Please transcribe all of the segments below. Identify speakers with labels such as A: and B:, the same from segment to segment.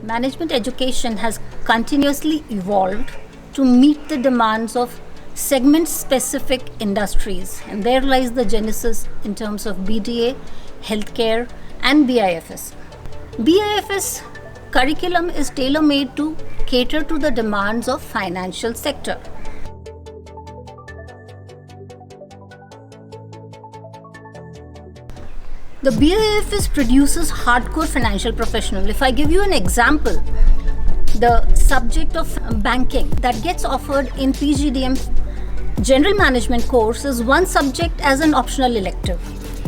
A: Management education has continuously evolved to meet the demands of segment-specific industries, and there lies the genesis in terms of BDA, healthcare, and BIFS. BIFS curriculum is tailor-made to cater to the demands of financial sector. The BIFS produces hardcore financial professional. If I give you an example, the subject of banking that gets offered in PGDM general management course is one subject as an optional elective,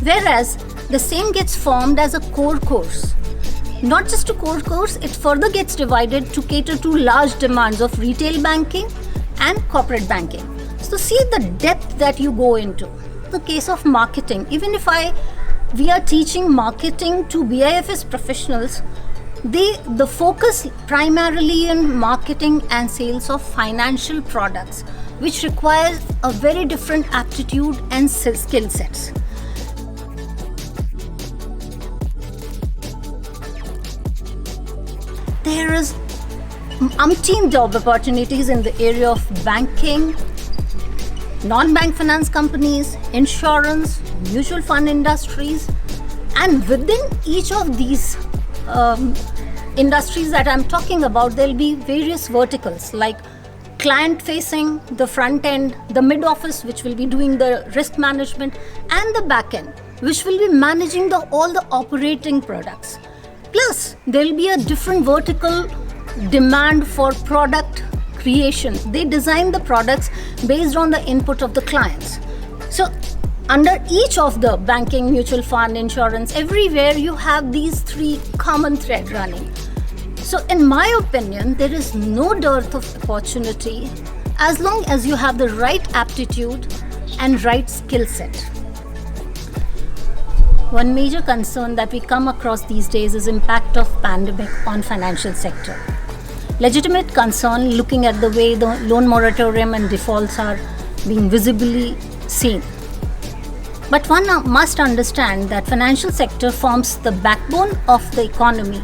A: whereas the same gets formed as a core course. Not just a core course, it further gets divided to cater to large demands of retail banking and corporate banking. So see the depth that you go into. The case of marketing, even if we are teaching marketing to BIFS professionals, the focus primarily in marketing and sales of financial products, which requires a very different aptitude and skill sets. There is umpteen job opportunities in the area of banking, non-bank finance companies, insurance, mutual fund industries, and within each of these industries that I'm talking about, there'll be various verticals like client facing, the front end, the mid office, which will be doing the risk management, and the back end, which will be managing all the operating products. Plus, there'll be a different vertical demand for product creation. They design the products based on the input of the clients. So under each of the banking, mutual fund, insurance, everywhere you have these three common thread running. So in my opinion, there is no dearth of opportunity as long as you have the right aptitude and right skill set. One major concern that we come across these days is impact of pandemic on financial sector. Legitimate concern looking at the way the loan moratorium and defaults are being visibly seen. But one must understand that financial sector forms the backbone of the economy,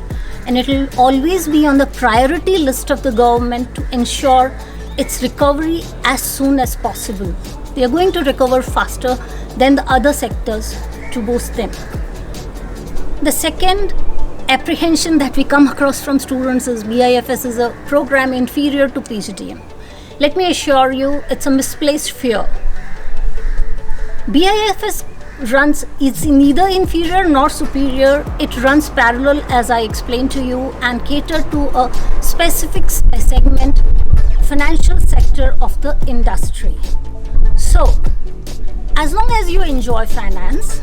A: and it will always be on the priority list of the government to ensure its recovery as soon as possible. They are going to recover faster than the other sectors to boost them. The second apprehension that we come across from students is BIFS is a program inferior to PGDM. Let me assure you, it's a misplaced fear. BIFS it's neither inferior nor superior. It runs parallel, as I explained to you, and cater to a specific segment, financial sector of the industry. So, as long as you enjoy finance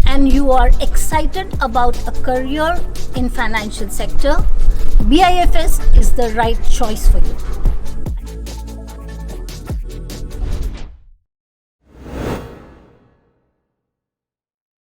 A: and you are excited about a career in financial sector, BIFS is the right choice for you.